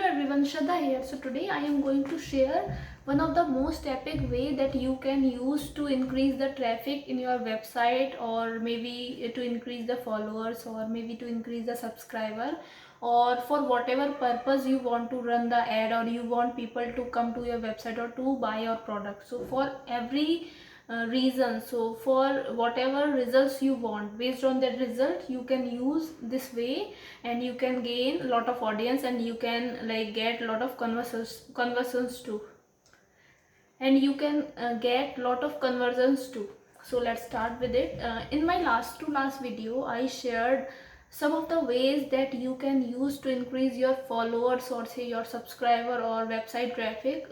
everyone, Shraddha here. So today I am going to share one of the most epic way that you can use to increase the traffic in your website, or maybe to increase the followers, or maybe to increase the subscriber, or for whatever purpose you want to run the ad, or you want people to come to your website or to buy your product. So for every reason, so for whatever results you want, based on that result you can use this way, and you can gain a lot of audience, and you can like get a lot of conversions too, and you can get lot of conversions too. So let's start with it. In my last video I shared some of the ways that you can use to increase your followers, or say your subscriber or website traffic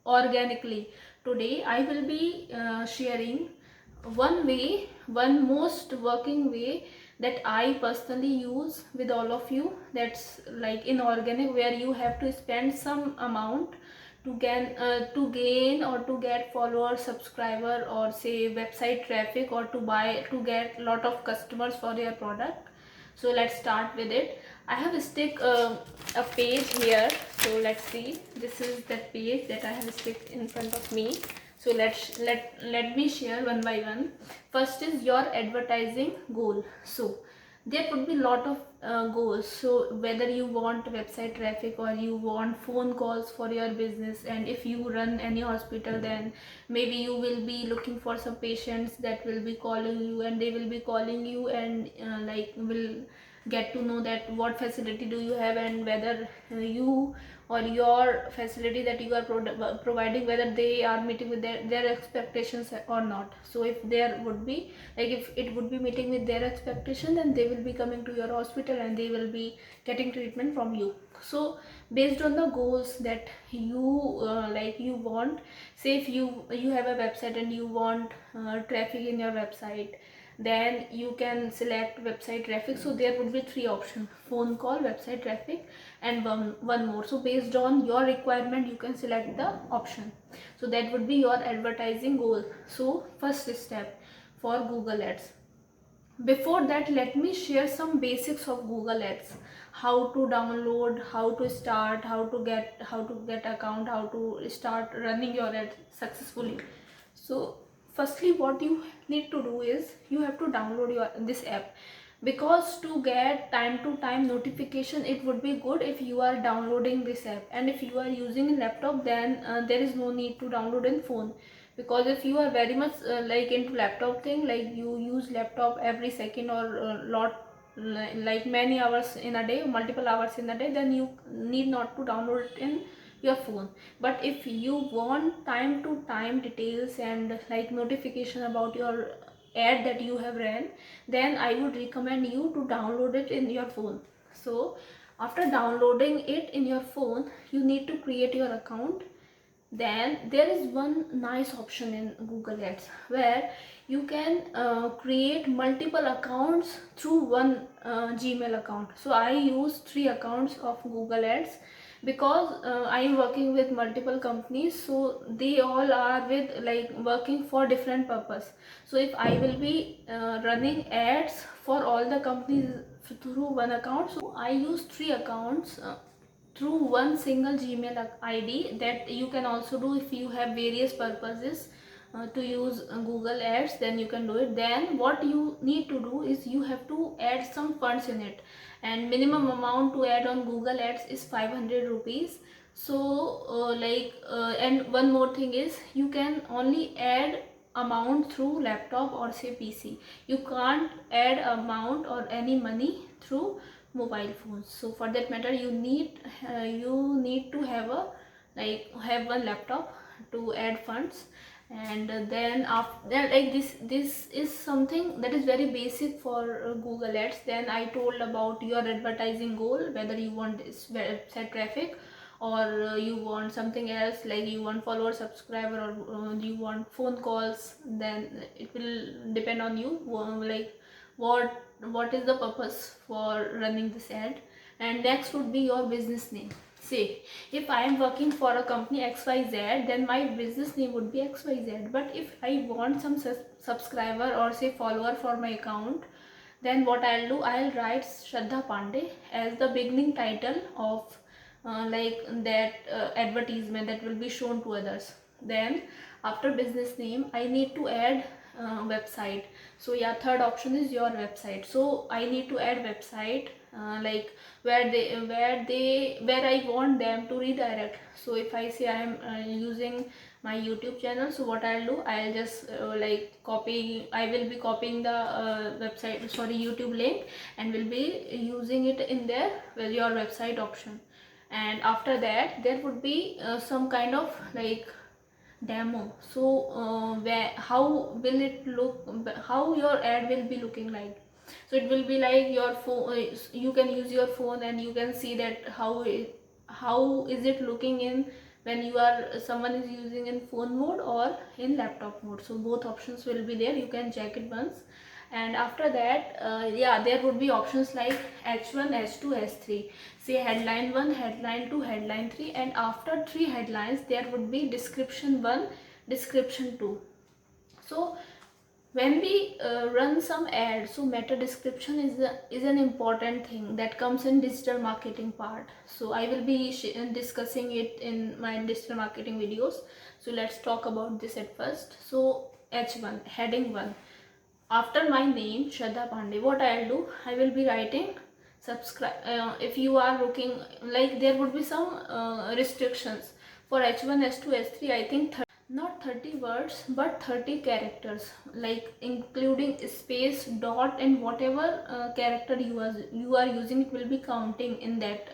organically. Today I will be sharing one most working way that I personally use with all of you. That's like inorganic, where you have to spend some amount to gain or to get follower, subscriber, or say website traffic, or to get lot of customers for your product. So let's start with it. I have stick a page here. So let's see, this is that page that I have stick in front of me. So let me share one by one. First is your advertising goal. So there could be lot of goals. So whether you want website traffic, or you want phone calls for your business, and if you run any hospital, then maybe you will be looking for some patients that will be calling you, and they will be calling you, and like will get to know that what facility do you have, and whether you or your facility that you are providing, whether they are meeting with their expectations or not. So if there would be, like if it would be meeting with their expectation, then they will be coming to your hospital, and they will be getting treatment from you. So based on the goals that you you want, say if you have a website and you want traffic in your website, then you can select website traffic. So there would be three options: phone call, website traffic, and one more. So based on your requirement you can select the option. So that would be your advertising goal. So first step for Google Ads. Before that, let me share some basics of Google Ads: how to download, how to start, how to get account, how to start running your ad successfully. So firstly, what you need to do is you have to download this app, because to get time to time notification, it would be good if you are downloading this app. And if you are using a laptop, then there is no need to download in phone, because if you are very much into laptop thing, like you use laptop every second, or like many hours in a day, multiple hours in a day, then you need not to download it in your phone. But if you want time to time details and like notification about your ad that you have ran, then I would recommend you to download it in your phone. So after downloading it in your phone, you need to create your account. Then there is one nice option in Google Ads, where you can create multiple accounts through one Gmail account. So I use 3 accounts of Google Ads, because I am working with multiple companies, so they all are with like working for different purpose. So if I will be running ads for all the companies through one account, so I use 3 accounts through one single Gmail ID. That you can also do if you have various purposes to use Google Ads, then you can do it. Then what you need to do is you have to add some funds in it, and minimum amount to add on Google Ads is 500 rupees. So and one more thing is, you can only add amount through laptop or say PC. You can't add amount or any money through mobile phones. So for that matter, you need to have a have one laptop to add funds. And then after like this is something that is very basic for Google Ads. Then I told about your advertising goal, whether you want this website traffic, or you want something else, like you want follower, subscriber, or you want phone calls. Then it will depend on you, like what is the purpose for running this ad. And next would be your business name. Say if I am working for a company XYZ, then my business name would be XYZ. But if I want some subscriber or say follower for my account, then what I'll do, I'll write Shraddha Pandey as the beginning title of like that advertisement that will be shown to others. Then after business name I need to add website. So yeah, third option is your website. So I need to add website, like where I want them to redirect. So if I say I am using my YouTube channel, so what I'll do, I'll just I will be copying the YouTube link, and will be using it in there with your website option. And after that there would be some kind of like demo. So where how will it look, how your ad will be looking like. So it will be like your phone, you can use your phone and you can see that how is it looking in when you are someone is using in phone mode or in laptop mode. So both options will be there, you can check it once. And after that yeah, there would be options like h1, h2, h3. say headline 1, headline 2, headline 3, and after 3 headlines there would be description 1, description 2. So when we run some ads, so meta description is an important thing that comes in digital marketing part. So I will be discussing it in my digital marketing videos. So let's talk about this at first. So h1, heading 1, after my name Shraddha Pandey, what I'll do, I will be writing subscribe. If you are looking, like there would be some restrictions for h1, h2, h3, I think not 30 words but 30 characters, like including space, dot, and whatever character you are using, it will be counting in that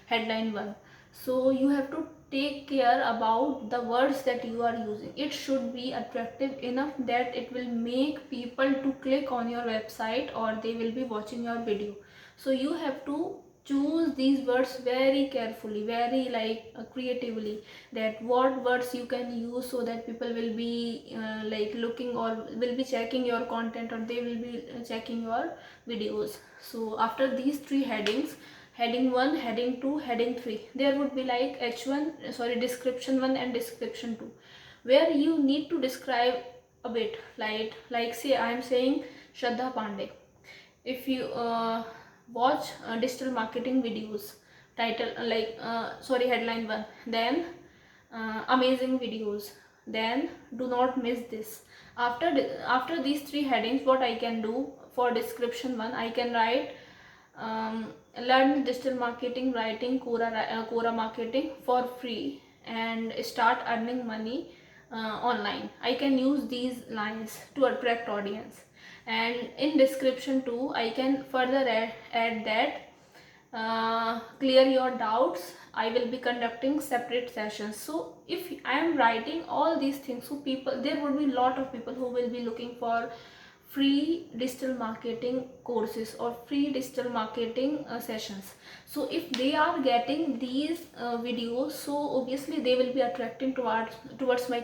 headline 1. So you have to take care about the words that you are using. It should be attractive enough that it will make people to click on your website or they will be watching your video. So you have to choose these words very carefully, very creatively, that what words you can use so that people will be looking or will be checking your content, or they will be checking your videos. So after these 3 headings, heading 1, heading 2, heading 3, there would be like description 1 and description 2, where you need to describe a bit, like say I am saying Shraddha Pandey. If you watch digital marketing videos, title headline 1, then amazing videos, then do not miss this. After these 3 headings, what I can do for description 1, I can write learn digital marketing writing Quora marketing for free and start earning money online. I can use these lines to attract audience. And in description 2, I can further add that clear your doubts, I will be conducting separate sessions. So if I am writing all these things, so there would be a lot of people who will be looking for free digital marketing courses or free digital marketing sessions. So if they are getting these videos, so obviously they will be attracting towards my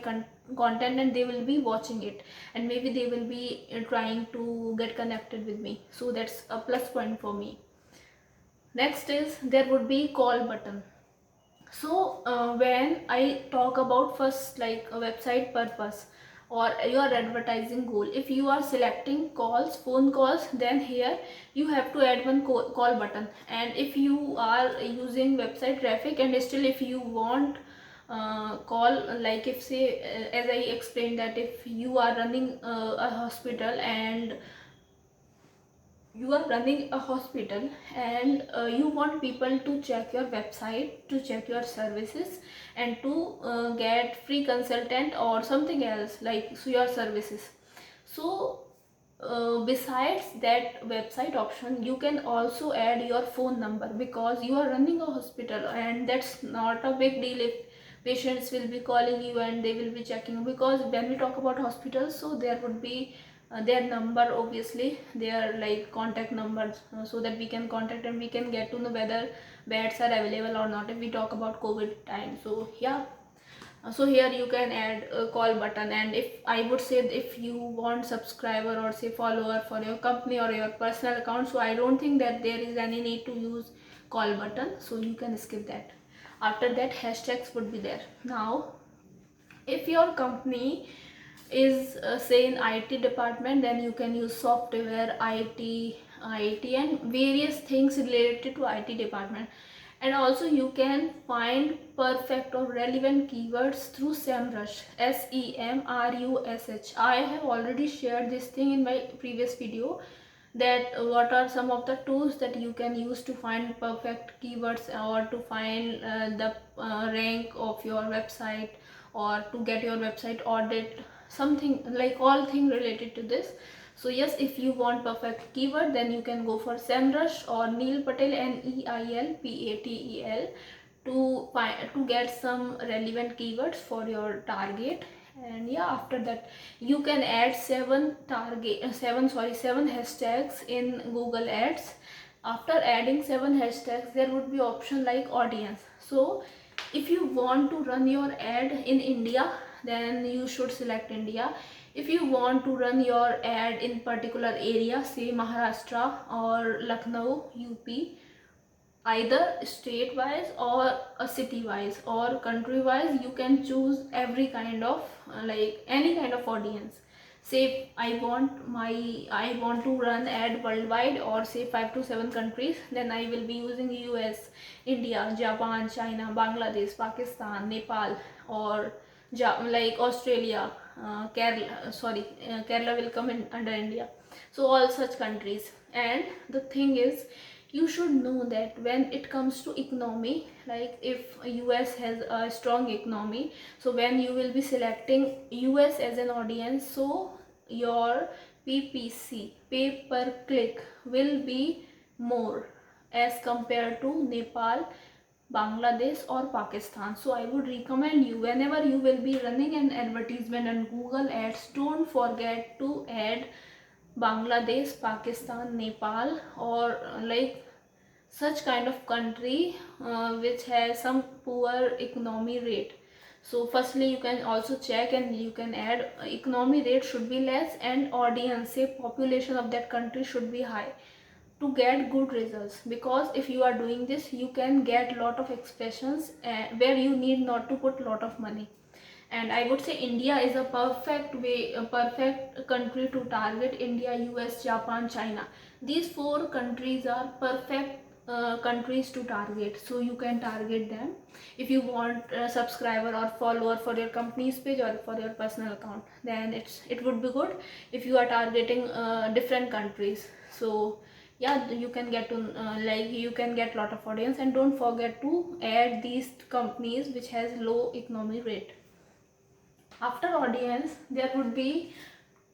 content, and they will be watching it, and maybe they will be trying to get connected with me. So that's a plus point for me. Next is there would be call button. So when I talk about first like a website purpose or your advertising goal, if you are selecting phone calls, then here you have to add one call button. And if you are using website traffic and still if you want call, like if say as I explained that if you are running a hospital and you want people to check your website, to check your services, and to get free consultant or something else like your services. So besides that website option, you can also add your phone number, because you are running a hospital and that's not a big deal if patients will be calling you and they will be checking. Because when we talk about hospitals, so there would be their number, obviously their like contact numbers, so that we can contact and we can get to know whether beds are available or not if we talk about COVID time. So yeah, so here you can add a call button. And if I would say, if you want subscriber or say follower for your company or your personal account, so I don't think that there is any need to use call button, so you can skip that. After that, hashtags would be there. Now if your company is say in IT department, then you can use software, IT and various things related to IT department. And also you can find perfect or relevant keywords through SEMrush, SEMRUSH. I have already shared this thing in my previous video, that what are some of the tools that you can use to find perfect keywords, or to find the rank of your website, or to get your website audit, something like all thing related to this. So yes, if you want perfect keyword, then you can go for SEMrush or Neil Patel, NEILPATEL, to get some relevant keywords for your target. And yeah, after that you can add seven hashtags in Google Ads. After adding 7 hashtags, there would be option like audience. So if you want to run your ad in India, then you should select India. If you want to run your ad in particular area, say Maharashtra or Lucknow, UP, either state wise or a city wise or country wise, you can choose every kind of like any kind of audience. Say I want to run ad worldwide, or say 5 to 7 countries, then I will be using US, India, Japan, China, Bangladesh, Pakistan, Nepal, or like Australia, Kerala will come in under India. So all such countries. And the thing is, you should know that when it comes to economy, like if US has a strong economy, so when you will be selecting US as an audience, so your PPC, pay per click, will be more as compared to Nepal, Bangladesh or Pakistan. So I would recommend you, whenever you will be running an advertisement on Google Ads, don't forget to add Bangladesh, Pakistan, Nepal, or like such kind of country which has some poor economy rate. So firstly you can also check and you can add economy rate should be less, and audience, say population of that country, should be high to get good results. Because if you are doing this, you can get lot of expressions where you need not to put lot of money. And I would say India is a perfect country to target. India, US, Japan, China, these 4 countries are perfect countries to target. So you can target them if you want a subscriber or follower for your company's page or for your personal account. Then it would be good if you are targeting different countries. So yeah, you can get to you can get lot of audience. And don't forget to add these companies which has low economy rate. After audience, there would be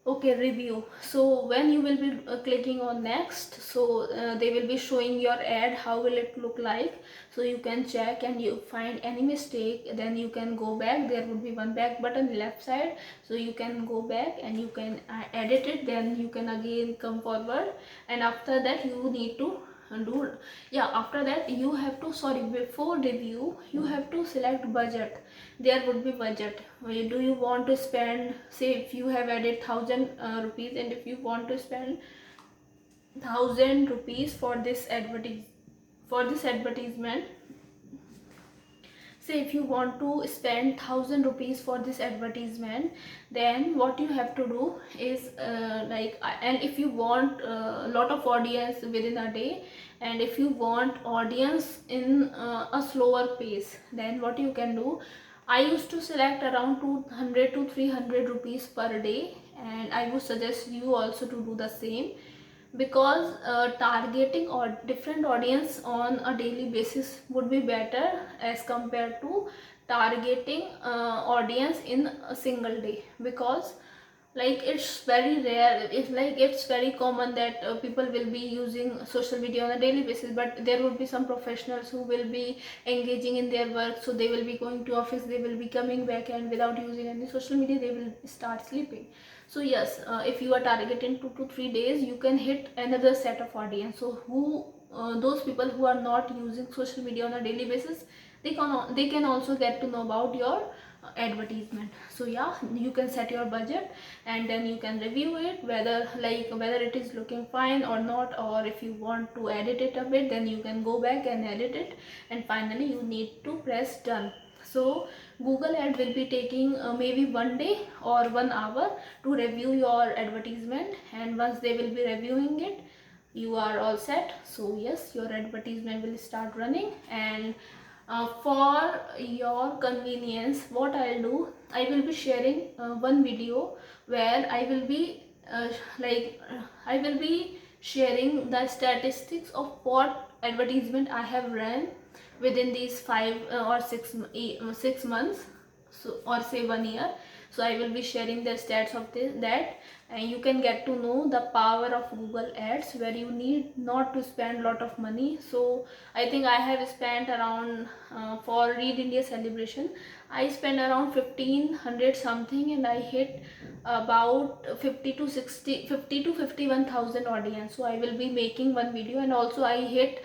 review. So when you will be clicking on next, so they will be showing your ad, how will it look like. So you can check, and you find any mistake, then you can go back. There would be one back button left side, so you can go back and you can edit it. Then you can again come forward, and after that you need to do, yeah, after that you have to, before review you have to select budget. There would be budget. Do you want to spend, say if you have added 1,000 rupees, and if you want to spend 1,000 rupees for this advertisement, say if you want to spend 1,000 rupees for this advertisement, then what you have to do is and if you want a lot of audience within a day, and if you want audience in a slower pace, then what you can do, I used to select around 200 to 300 rupees per day, and I would suggest you also to do the same. Because targeting or different audience on a daily basis would be better as compared to targeting audience in a single day. Because like it's very rare, it's very common that people will be using social media on a daily basis, but there would be some professionals who will be engaging in their work, so they will be going to office, they will be coming back, and without using any social media they will start sleeping. So yes, if you are targeting 2 to 3 days, you can hit another set of audience. So who those people who are not using social media on a daily basis, they can also get to know about your advertisement. So yeah, you can set your budget, and then you can review it, whether it is looking fine or not, or if you want to edit it a bit, then you can go back and edit it, and finally you need to press done. So Google ad will be taking maybe 1 day or 1 hour to review your advertisement, and once they will be reviewing it, you are all set. So yes, your advertisement will start running. And for your convenience, what I'll do, I will be sharing one video where I will be I will be sharing the statistics of what advertisement I have ran within these 6 months, so or say 1 year. So I will be sharing the stats of that, and you can get to know the power of Google Ads, where you need not to spend lot of money. So I think I have spent around for Read India celebration, I spent around 1500 something, and I hit about 50 to 51,000 audience. So I will be making one video, and also I hit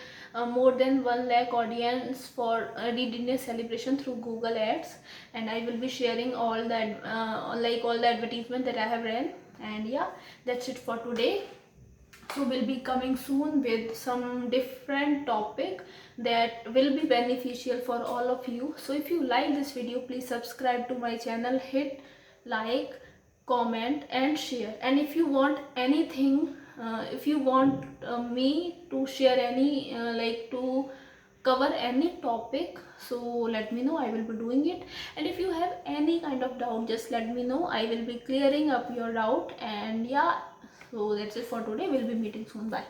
more than 1 lakh audience for Read India celebration through Google Ads. And I will be sharing all that all the advertisement that I have ran. And yeah, that's it for today. So we'll be coming soon with some different topic that will be beneficial for all of you. So if you like this video, please subscribe to my channel, hit like, comment and share. And if you want anything, if you want me to share any to cover any topic, so let me know, I will be doing it. And if you have any kind of doubt, just let me know, I will be clearing up your doubt. And yeah, so that's it for today, we'll be meeting soon, bye.